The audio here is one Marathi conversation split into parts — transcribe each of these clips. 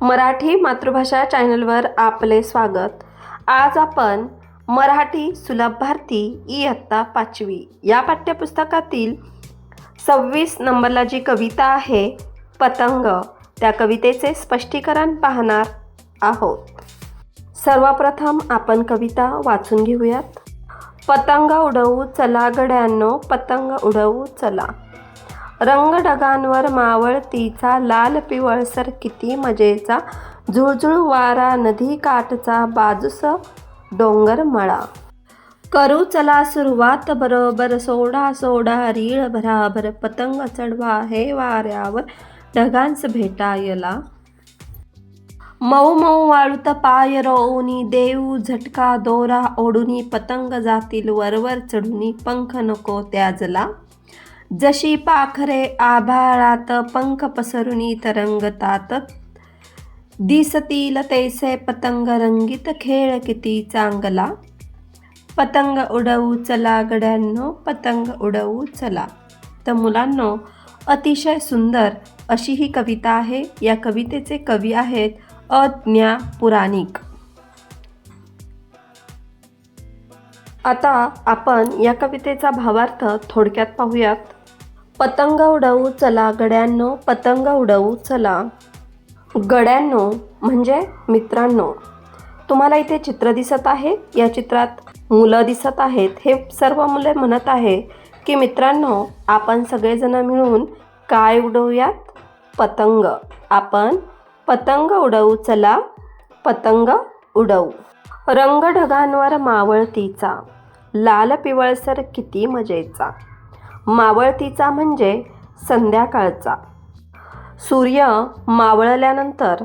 मराठी मातृभाषा चॅनलवर आपले स्वागत। आज आपण मराठी सुलभ भारती इयत्ता 5वी या पाठ्यपुस्तकातील 26 नंबरला जी कविता आहे पतंग, त्या कवितेचे स्पष्टीकरण पाहणार आहोत। सर्वप्रथम आपण कविता वाचून घेऊयात। पतंग उडवू चला गड्यांनो, पतंग उडवू चला, रंग ढगांवर मावळतीचा, लाल पिवळसर किती मजेचा, झुळझुळ वारा नदी काठचा, बाजूस डोंगर मळा, करू चला सुरुवात बरोबर, सोडा सोडा रीळ भराभर, पतंग चढवा हे वाऱ्यावर ढगांस भेटायला, मऊ मऊ वाळूत पाय रोवूनी, देऊ झटका दोरा ओढुनी, पतंग जातील वरवर चढुनी, पंख नको त्याजला, जशी पाखरे आभाळात पंख पसरुनी तरंगतात, दिसतील तैसे पतंग रंगीत, खेळ किती चांगला, पतंग उडवू चला गड्यांनो, पतंग उडवू चला। तर मुलांनो, अतिशय सुंदर अशी ही कविता आहे। या कवितेचे कवी आहेत अज्ञा पुराणिक। आता आपण या कवितेचा भावार्थ थोडक्यात पाहूयात। पतंग उडवू चला गड्यांनो, पतंग उडवू चला। गड्यांनो म्हणजे मित्रांनो। तुम्हाला इथे चित्र दिसत आहे, या चित्रात मुलं दिसत आहेत। हे सर्व मुले म्हणत आहे की मित्रांनो, आपण सगळेजण मिळून काय उडवूयात? पतंग। आपण पतंग उडवू चला, पतंग उडवू। रंग ढगांवर मावळतीचा, लाल पिवळसर किती मजेचा। मावळतीचा म्हणजे संध्याकाळचा। सूर्य मावळल्यानंतर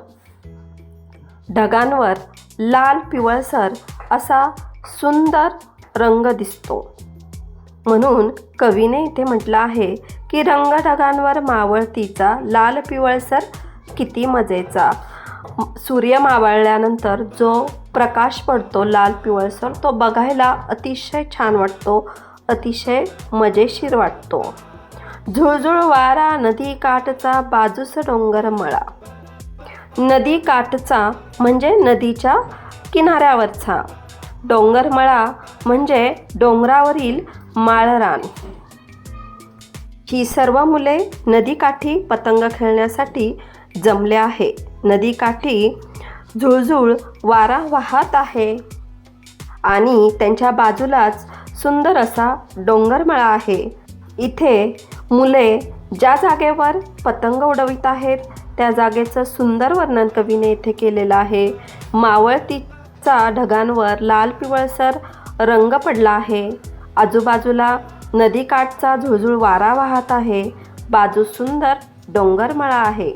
ढगांवर लाल पिवळसर असा सुंदर रंग दिसतो, म्हणून कवीने इथे म्हटलं आहे की रंग ढगांवर मावळतीचा, लाल पिवळसर किती मजेचा। सूर्य मावळल्यानंतर जो प्रकाश पडतो लाल पिवळसर, तो बघायला अतिशय छान वाटतो, अतिशय मजेशीर वाटतो। झुळझुळ वारा नदी काठचा, बाजूस डोंगर मळा। नदी काठचा म्हणजे नदीच्या किनाऱ्यावरचा, डोंगरमळा म्हणजे डोंगरावरील माळरान। ही सर्व मुले नदीकाठी पतंग खेळण्यासाठी जमले आहे। नदीकाठी झुळझुळ वारा वाहत आहे आणि त्यांच्या बाजूलाच सुंदर असा डोंगरमळा आहे। इथे मुले ज्या जागेवर पतंग उडवित आहेत त्या जागेचं सुंदर वर्णन कवीने इथे केलेलं आहे। मावळतीचा ढगांवर लाल पिवळसर रंग पडला आहे, आजूबाजूला नदीकाठचा झुळझुळ वारा वाहत आहे, बाजू सुंदर डोंगरमळा आहे।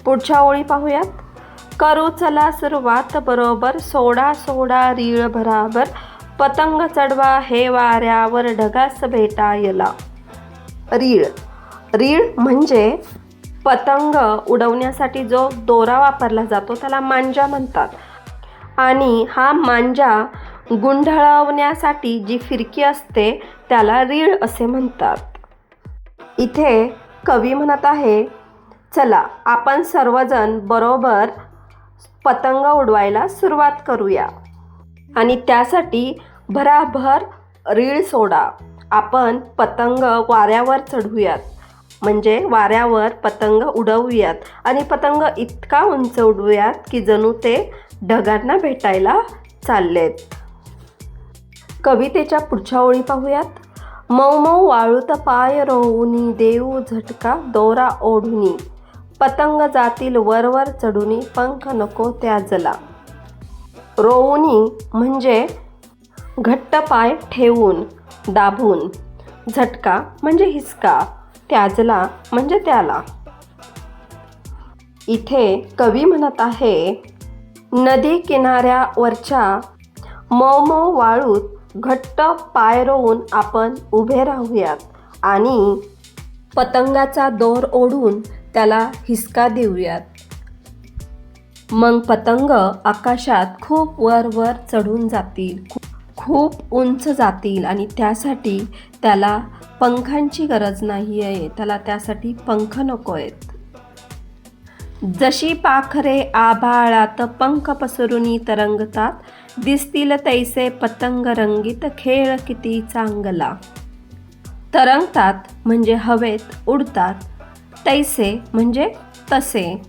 पुढच्या ओळी पाहूयात। करू चला सुरुवात बरोबर, सोडा सोडा रीळ भराभर, पतंग चढवा हे वाऱ्यावर ढगास भेटायला। रीळ। रीळ म्हणजे पतंग उडवण्यासाठी जो दोरा वापरला जातो त्याला मांजा म्हणतात, आणि हा मांजा गुंढळवण्यासाठी जी फिरकी असते त्याला रीळ असे म्हणतात। इथे कवी म्हणत आहे, चला आपण सर्वजण बरोबर पतंग उडवायला सुरुवात करूया, आणि त्यासाठी भराभर रीळ सोडा। आपण पतंग वाऱ्यावर चढवूयात, म्हणजे वाऱ्यावर पतंग उडवूयात, आणि पतंग इतका उंच उडवूयात की जणू ते ढगांना भेटायला चाललेत। कवितेच्या पुढच्या ओळी पाहूयात। मऊ मऊ वाळूत पाय रोवुनी, देऊ झटका दोरा ओढुनी, पतंग जातील वरवर चढुनी, पंख नको त्याजला। रोवुनी म्हणजे घट्ट पाय ठेवून दाबून, झटका म्हणजे हिसका, त्याजला म्हणजे त्याला। इथे कवी म्हणत आहे, नदी किनाऱ्यावरच्या मऊ मऊ वाळूत घट्ट पाय रोवून आपण उभे राहूयात आणि पतंगाचा दोर ओढून त्याला हिसका देऊयात। मग पतंग आकाशात खूप वर वर चढून जातील, खूप उंच जातील, आणि त्यासाठी त्याला पंखांची गरज नाही आहे, त्याला त्यासाठी पंख नको आहेत। जशी पाखरे आभाळात पंख पसरुनी तरंगतात, दिसतील तैसे पतंग रंगीत, खेळ किती चांगला. तरंगतात म्हणजे हवेत उडतात, तैसे म्हणजे तसे.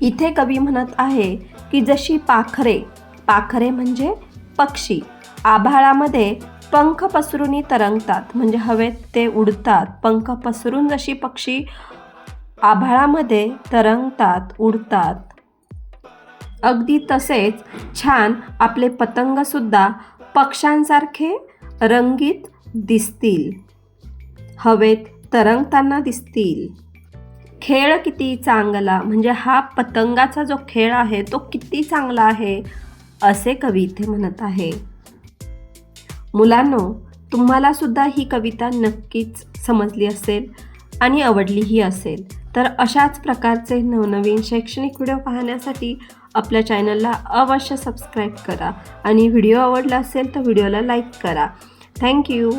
इथे कवी म्हणत आहे की जशी पाखरे, पाखरे म्हणजे पक्षी, आभाळामध्ये पंख पसरुनी तरंगतात म्हणजे हवेत ते उडतात. पंख पसरून जशी पक्षी आभाळामध्ये तरंगतात, उडतात, अगदी तसेच छान आपले पतंगसुद्धा पक्ष्यांसारखे रंगीत दिसतील, हवेत तरंगताना दिसतील. खेळ किती चांगला म्हणजे हा पतंगाचा जो खेळ आहे तो किती चांगला आहे असे कवी इथे म्हणत आहे. मुलांनो, तुम्हाला सुद्धा ही कविता नक्कीच समजली असेल आणि आवडलीही असेल. तर अशाच प्रकारचे नवनवीन शैक्षणिक व्हिडिओ पाहण्यासाठी आपल्या चॅनलला अवश्य सबस्क्राईब करा आणि व्हिडिओ आवडला असेल तर व्हिडिओला लाईक करा. थँक्यू.